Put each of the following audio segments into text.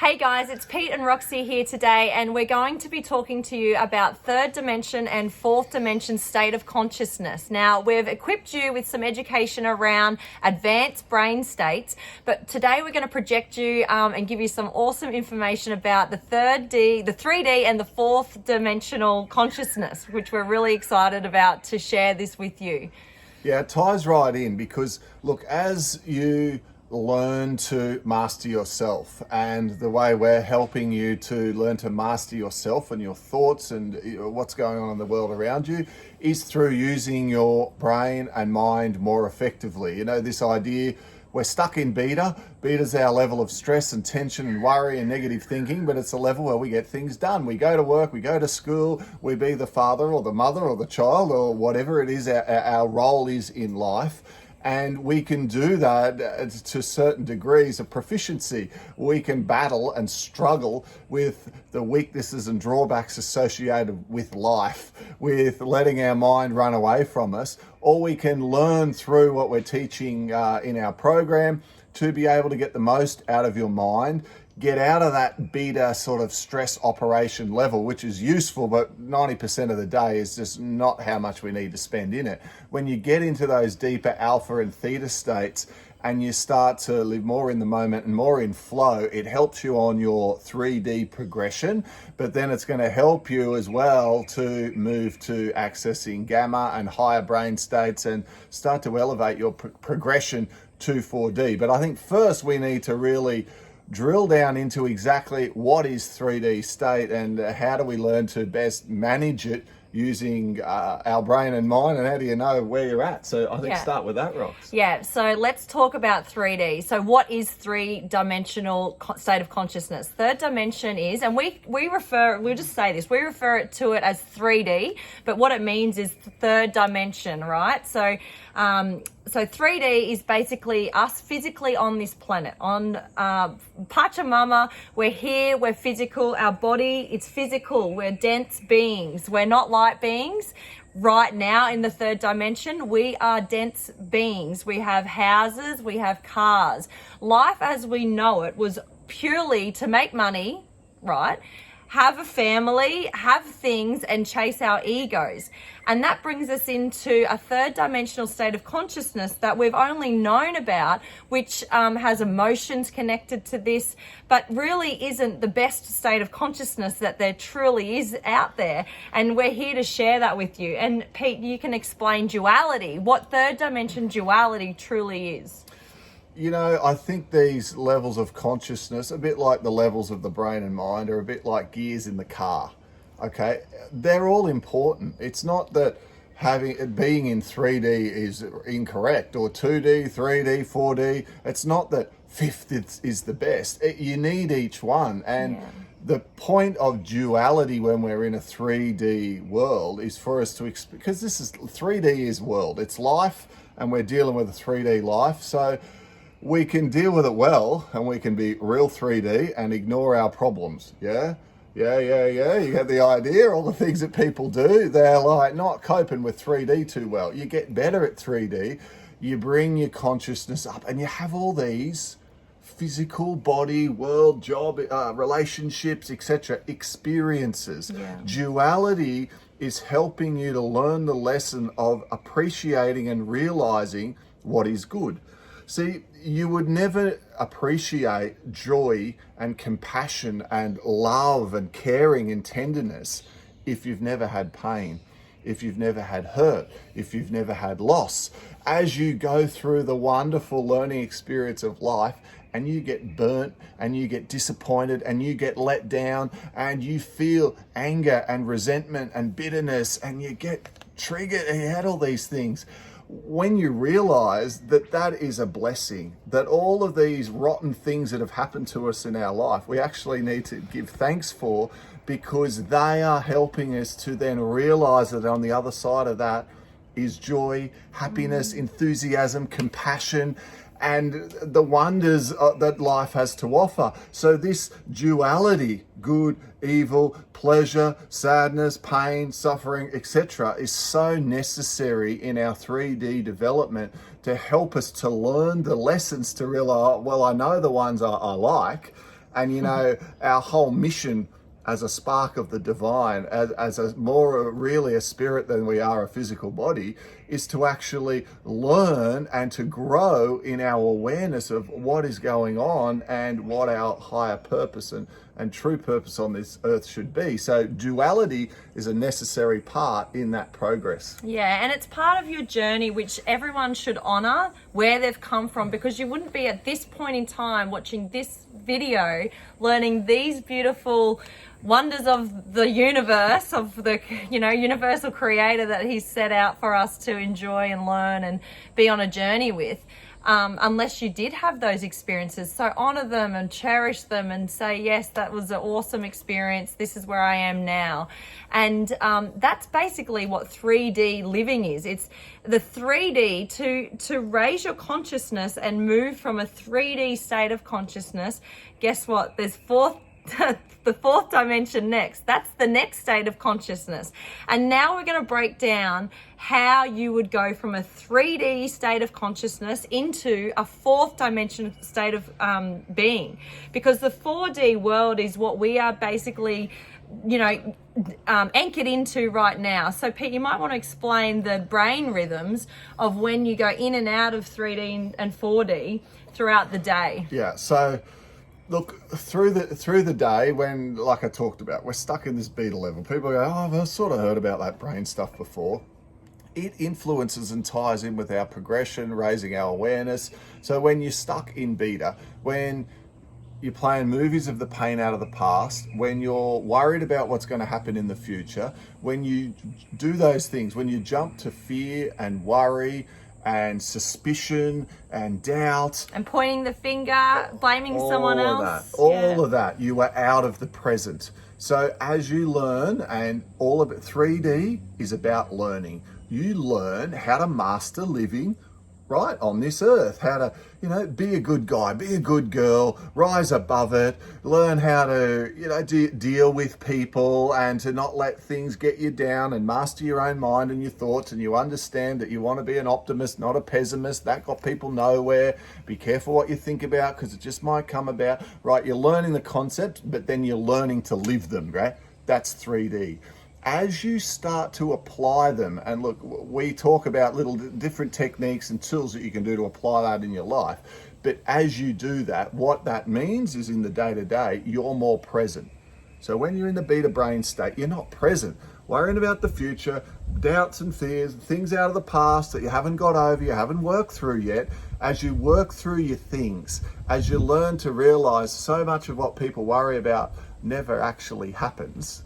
Hey guys, it's Pete and Roxy here today, and we're going to be talking to you about third dimension and fourth dimension state of consciousness. Now, we've equipped you with some education around advanced brain states, but today we're going to project you and give you some awesome information about the 3D and the fourth dimensional consciousness, which we're really excited about to share this with you. Yeah, it ties right in because, look, as you learn to master yourself, and the way we're helping you to learn to master yourself and your thoughts and what's going on in the world around you is through using your brain and mind more effectively. You know, this idea, we're stuck in beta. Beta's our level of stress and tension and worry and negative thinking, but it's a level where we get things done. We go to work, we go to school, we be the father or the mother or the child or whatever it is our role is in life. And we can do that to certain degrees of proficiency. We can battle and struggle with the weaknesses and drawbacks associated with life, with letting our mind run away from us, or we can learn through what we're teaching in our program to be able to get the most out of your mind, get out of that beta sort of stress operation level, which is useful, but 90% of the day is just not how much we need to spend in it. When you get into those deeper alpha and theta states and you start to live more in the moment and more in flow, it helps you on your 3D progression, but then it's going to help you as well to move to accessing gamma and higher brain states and start to elevate your progression to 4D. But I think first we need to really drill down into exactly what is 3D state and how do we learn to best manage it using our brain and mind, and how do you know where you're at? So I think start with that, Rox. Yeah, so let's talk about 3D. So what is three-dimensional state of consciousness? Third dimension is, and we'll just say this, we refer to it as 3D, but what it means is third dimension, right? So 3D is basically us physically on this planet, on Pachamama. We're here, we're physical, our body, it's physical, we're dense beings, we're not light beings. Right now in the third dimension, we are dense beings. We have houses, we have cars. Life as we know it was purely to make money, right? Have a family, have things, and chase our egos. And that brings us into a third dimensional state of consciousness that we've only known about, which has emotions connected to this, but really isn't the best state of consciousness that there truly is out there. And we're here to share that with you. And Pete, you can explain duality, what third dimension duality truly is. You know, I think these levels of consciousness, a bit like the levels of the brain and mind, are a bit like gears in the car. Okay, they're all important. It's not that being in 3D is incorrect, or 2D, 3D, 4D. It's not that fifth is the best. You need each one. And the point of duality when we're in a 3D world is for us to, because this is 3D is world, it's life, and we're dealing with a 3D life. So we can deal with it well, and we can be real 3D and ignore our problems. Yeah. You get the idea. All the things that people do, they're like not coping with 3D too well. You get better at 3D, you bring your consciousness up, and you have all these physical body, world, job, relationships, etc. experiences. Duality is helping you to learn the lesson of appreciating and realizing what is good. See, you would never appreciate joy and compassion and love and caring and tenderness if you've never had pain, if you've never had hurt, if you've never had loss. As you go through the wonderful learning experience of life and you get burnt and you get disappointed and you get let down and you feel anger and resentment and bitterness and you get triggered and you had all these things, when you realize that that is a blessing, that all of these rotten things that have happened to us in our life, we actually need to give thanks for, because they are helping us to then realize that on the other side of that is joy, happiness, enthusiasm, compassion, and the wonders that life has to offer. So this duality, good, evil, pleasure, sadness, pain, suffering, etc., is so necessary in our 3D development to help us to learn the lessons, to realize, well, I know the ones I like, And, you know, our whole mission as a spark of the divine, as a more really a spirit than we are a physical body, is to actually learn and to grow in our awareness of what is going on and what our higher purpose and true purpose on this earth should be. So duality is a necessary part in that progress. Yeah, and it's part of your journey, which everyone should honor where they've come from, because you wouldn't be at this point in time watching this video, learning these beautiful wonders of the universe, of the, you know, universal creator that he's set out for us to enjoy and learn and be on a journey with, unless you did have those experiences. So honor them and cherish them and say, yes, that was an awesome experience. This is where I am now. And that's basically what 3D living is. It's the 3D to raise your consciousness and move from a 3D state of consciousness. Guess what? There's the fourth dimension next. That's the next state of consciousness. And now we're going to break down how you would go from a 3D state of consciousness into a fourth dimension state of being. Because the 4D world is what we are basically, you know, anchored into right now. So Pete, you might want to explain the brain rhythms of when you go in and out of 3D and 4D throughout the day. Yeah, so look, through the day, when, like I talked about, we're stuck in this beta level. People go, oh, I've sort of heard about that brain stuff before. It influences and ties in with our progression, raising our awareness. So when you're stuck in beta, when you're playing movies of the pain out of the past, when you're worried about what's going to happen in the future, when you do those things, when you jump to fear and worry and suspicion and doubt and pointing the finger, blaming someone else. All of that, you are out of the present. So as you learn, and all of it, 3D is about learning. You learn how to master living right on this earth, how to, you know, be a good guy, be a good girl, rise above it, learn how to, you know, deal with people and to not let things get you down, and master your own mind and your thoughts. And you understand that you want to be an optimist, not a pessimist. That got people nowhere. Be careful what you think about, because it just might come about, right? You're learning the concept, but then you're learning to live them, right? That's 3D. As you start to apply them, and look, we talk about little different techniques and tools that you can do to apply that in your life. But as you do that, what that means is in the day-to-day, you're more present. So when you're in the beta brain state, you're not present, worrying about the future, doubts and fears, things out of the past that you haven't got over, you haven't worked through yet. As you work through your things, as you learn to realize so much of what people worry about never actually happens,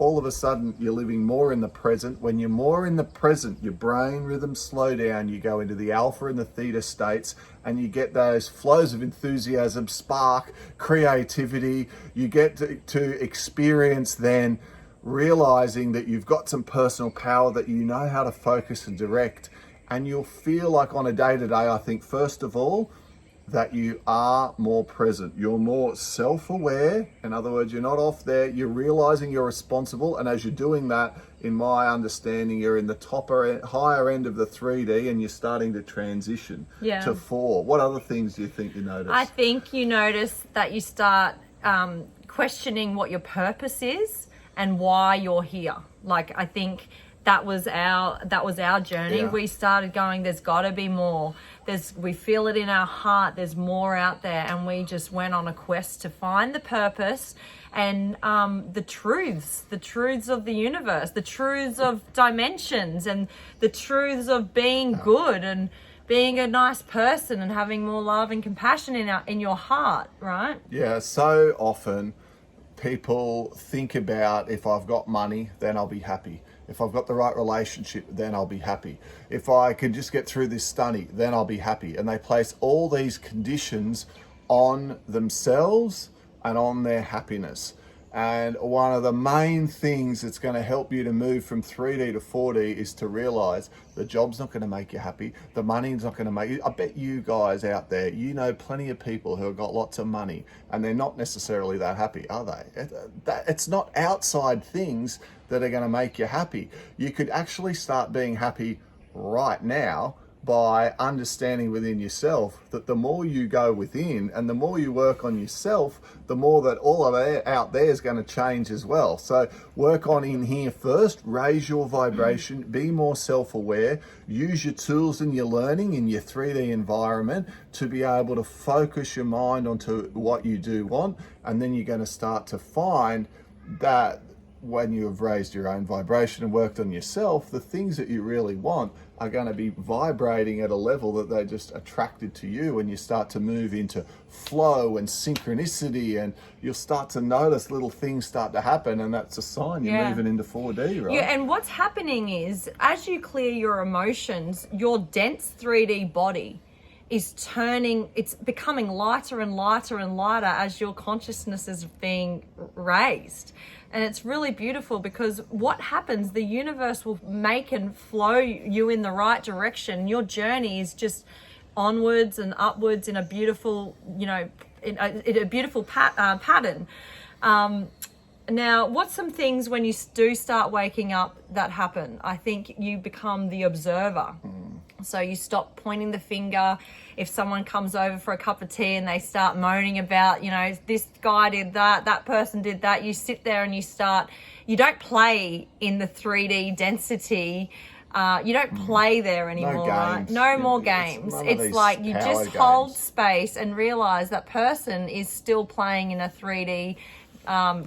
all of a sudden you're living more in the present. When you're more in the present, your brain rhythms slow down. You go into the alpha and the theta states, and you get those flows of enthusiasm, spark, creativity. You get to experience then realizing that you've got some personal power, that you know how to focus and direct. And you'll feel like on a day-to-day, I think, first of all, that you are more present. You're more self-aware. In other words, you're not off there. You're realizing you're responsible. And as you're doing that, in my understanding, you're in the higher end of the 3D, and you're starting to transition to 4. What other things do you think you notice? I think you notice that you start questioning what your purpose is and why you're here. Like, I think that was our journey. Yeah. We started going, there's got to be more. We feel it in our heart. There's more out there, and we just went on a quest to find the purpose and the truths of the universe, the truths of dimensions, and the truths of being good and being a nice person and having more love and compassion in your heart, right? Yeah. So often people think about, if I've got money, then I'll be happy. If I've got the right relationship, then I'll be happy. If I can just get through this study, then I'll be happy. And they place all these conditions on themselves and on their happiness. And one of the main things that's going to help you to move from 3D to 4D is to realize the job's not going to make you happy. The money's not going to make you. I bet you guys out there, you know plenty of people who have got lots of money and they're not necessarily that happy, are they? It's not outside things that are going to make you happy. You could actually start being happy right now by understanding within yourself that the more you go within and the more you work on yourself, the more that all of that out there is going to change as well. So work on in here first, raise your vibration, be more self-aware, use your tools and your learning in your 3D environment to be able to focus your mind onto what you do want. And then you're going to start to find that when you have raised your own vibration and worked on yourself, the things that you really want are going to be vibrating at a level that they're just attracted to you, and you start to move into flow and synchronicity, and you'll start to notice little things start to happen, and that's a sign you're moving into 4D, right? Yeah, and what's happening is as you clear your emotions, your dense 3D body is it's becoming lighter and lighter and lighter as your consciousness is being raised. And it's really beautiful because what happens, the universe will make and flow you in the right direction. Your journey is just onwards and upwards in a beautiful, in a beautiful pattern. Now, what's some things when you do start waking up that happen? I think you become the observer. So you stop pointing the finger. If someone comes over for a cup of tea and they start moaning about, this guy did that, that person did that, you sit there and you don't play in the 3D density. You don't play there anymore, right? No more games. It's like you just hold space and realize that person is still playing in a 3D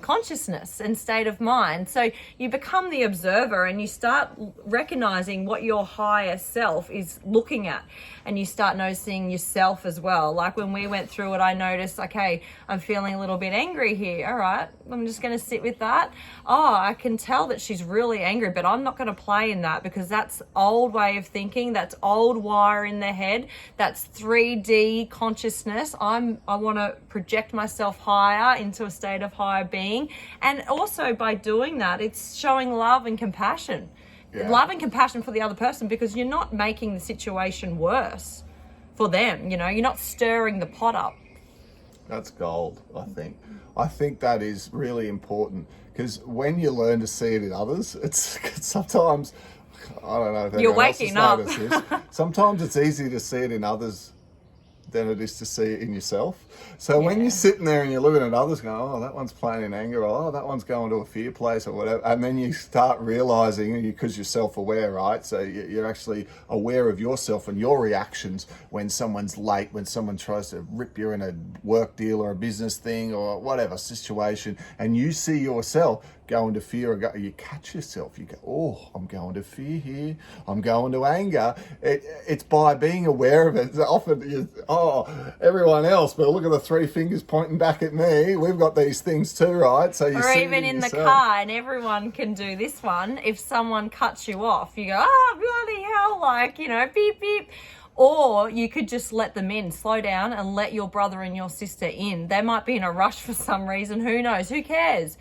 consciousness and state of mind. So you become the observer and you start recognizing what your higher self is looking at, and you start noticing yourself as well. Like when we went through it, I noticed, okay, I'm feeling a little bit angry here. All right, I'm just going to sit with that. Oh, I can tell that she's really angry, but I'm not going to play in that because that's old way of thinking. That's old wire in the head. That's 3D consciousness. I want to project myself higher into a state of higher being. And also by doing that, it's showing love and compassion. Yeah. Love and compassion for the other person, because you're not making the situation worse for them. You're not stirring the pot up. That's gold, I think. I think that is really important, because when you learn to see it in others, it's sometimes, I don't know if you're waking up. This, sometimes it's easier to see it in others than it is to see it in yourself. So when you're sitting there and you're looking at others going, oh, that one's playing in anger, or oh, that one's going to a fear place or whatever, and then you start realizing, because you're self-aware, right? So you're actually aware of yourself and your reactions when someone's late, when someone tries to rip you in a work deal or a business thing or whatever situation, and you see yourself go into fear, or you catch yourself, you go, oh, I'm going to fear here, I'm going to anger. It's by being aware of it. Often, everyone else, but look at the 3 fingers pointing back at me. We've got these things too, right? So or even in the car, and everyone can do this one. If someone cuts you off, you go, oh, bloody hell, beep, beep. Or you could just let them in, slow down and let your brother and your sister in. They might be in a rush for some reason. Who knows? Who cares?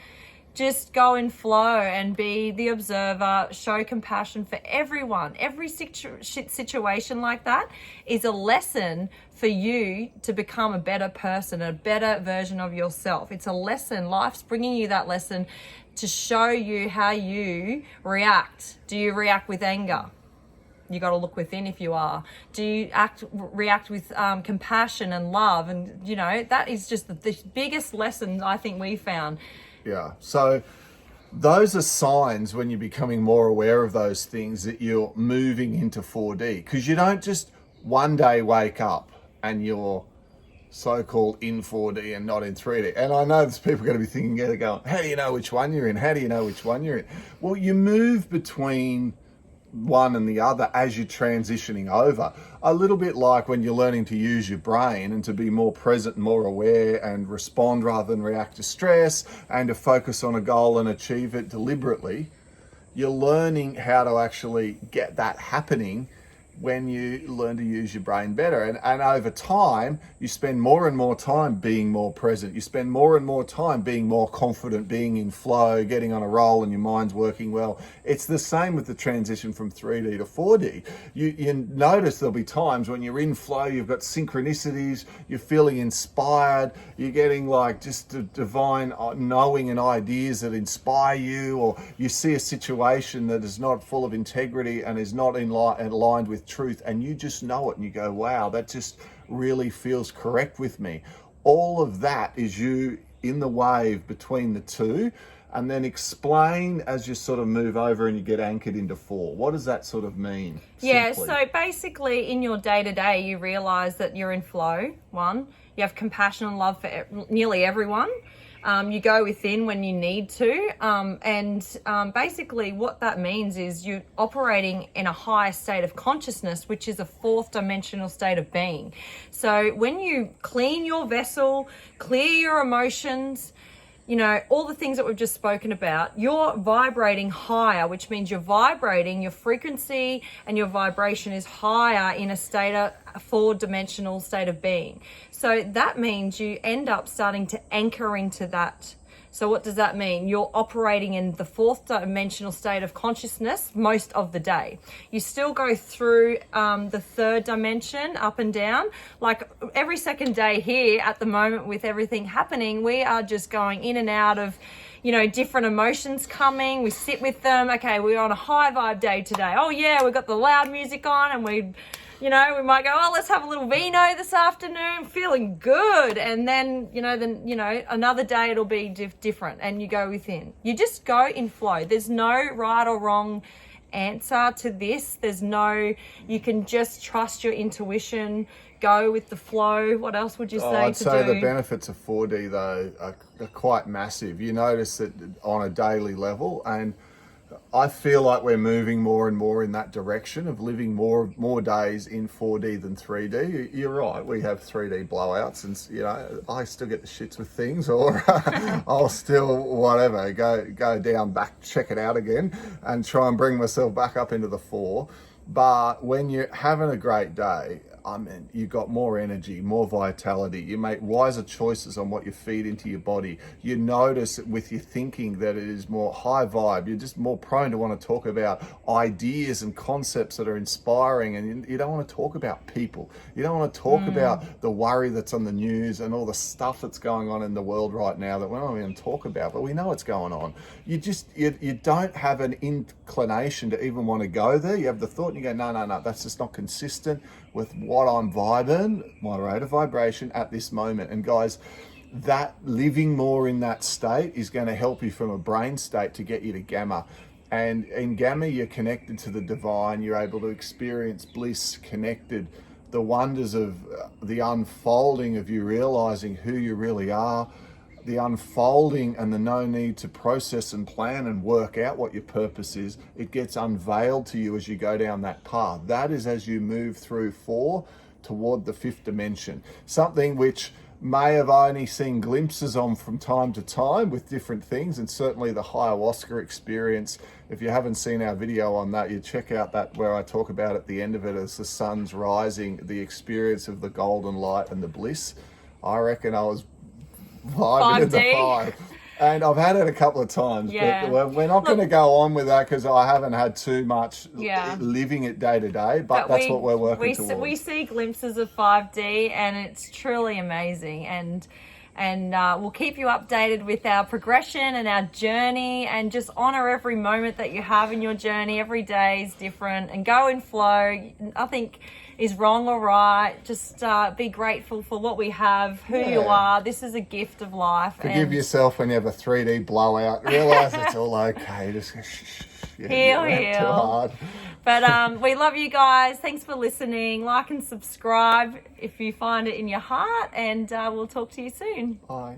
Just go in flow and be the observer, show compassion for everyone. Every situation like that is a lesson for you to become a better person, a better version of yourself. It's a lesson. Life's bringing you that lesson to show you how you react. Do you react with anger? You got to look within if you are. Do you react with compassion and love? And, that is just the biggest lesson I think we found. Yeah. So those are signs when you're becoming more aware of those things that you're moving into 4D, because you don't just one day wake up and you're so-called in 4D and not in 3D. And I know there's people going to be thinking, going, how do you know which one you're in? How do you know which one you're in? Well, you move between one and the other as you're transitioning over. A little bit like when you're learning to use your brain and to be more present, more aware, and respond rather than react to stress, and to focus on a goal and achieve it deliberately. You're learning how to actually get that happening when you learn to use your brain better. And over time, you spend more and more time being more present. You spend more and more time being more confident, being in flow, getting on a roll, and your mind's working well. It's the same with the transition from 3D to 4D. You notice there'll be times when you're in flow, you've got synchronicities, you're feeling inspired, you're getting like just a divine knowing and ideas that inspire you, or you see a situation that is not full of integrity and is not aligned with truth, and you just know it and you go, wow, that just really feels correct with me. All of that is you in the wave between the two. And then explain as you sort of move over and you get anchored into 4. What does that sort of mean? Yeah, simply? so basically in your day-to-day, you realize that you're in flow, one. You have compassion and love for nearly everyone. You go within when you need to. Basically what that means is you're operating in a higher state of consciousness, which is a 4th dimensional state of being. So when you clean your vessel, clear your emotions, you know, all the things that we've just spoken about, you're vibrating higher, which means you're vibrating, your frequency and your vibration is higher in a state of 4-dimensional state of being. So that means you end up starting to anchor into that. So what does that mean? You're operating in the 4th dimensional state of consciousness most of the day. You still go through the 3rd dimension up and down. Like every second day here at the moment with everything happening, we are just going in and out of, you know, different emotions coming. We sit with them. Okay, we're on a high vibe day today. Oh yeah, we've got the loud music on and we might go, oh, let's have a little vino this afternoon, feeling good. And then, another day it'll be different and you go within. You just go in flow. There's no right or wrong answer to this. You can just trust your intuition, go with the flow. What else would you say I'd to say do? the benefits of 4D though are quite massive. You notice it on a daily level, and I feel like we're moving more and more in that direction of living more days in 4D than 3D. You're right, we have 3D blowouts, and I still get the shits with things, or I'll still whatever go down back, check it out again, and try and bring myself back up into the 4. But when you're having a great day, I mean, you've got more energy, more vitality. You make wiser choices on what you feed into your body. You notice with your thinking that it is more high vibe. You're just more prone to want to talk about ideas and concepts that are inspiring, and you don't want to talk about people. You don't want to talk about the worry that's on the news and all the stuff that's going on in the world right now that we're not even talk about, but we know what's going on. You don't have an inclination to even want to go there. You have the thought and you go, no, that's just not consistent with what I'm vibing, my rate of vibration at this moment. And guys, that living more in that state is going to help you from a brain state to get you to gamma. And in gamma, you're connected to the divine. You're able to experience bliss, connected, the wonders of the unfolding of you realizing who you really are, the unfolding and the no need to process and plan and work out what your purpose is. It gets unveiled to you as you go down that path. That is as you move through 4 toward the 5th dimension. Something which may have only seen glimpses on from time to time with different things, and certainly the ayahuasca experience. If you haven't seen our video on that, you check out that where I talk about at the end of it as the sun's rising, the experience of the golden light and the bliss. I reckon I was vibing at the 5. And I've had it a couple of times, but we're not going to go on with that because I haven't had too much living it day to day, but that's what we're working towards. We see glimpses of 5D and it's truly amazing, and we'll keep you updated with our progression and our journey, and just honor every moment that you have in your journey. Every day is different, and go in flow. Nothing is wrong or right. Just be grateful for what we have, who you are. This is a gift of life. Forgive yourself when you have a 3D blowout. Realize it's all okay. Just heal. Too hard. But we love you guys. Thanks for listening. Like and subscribe if you find it in your heart, and we'll talk to you soon. Bye.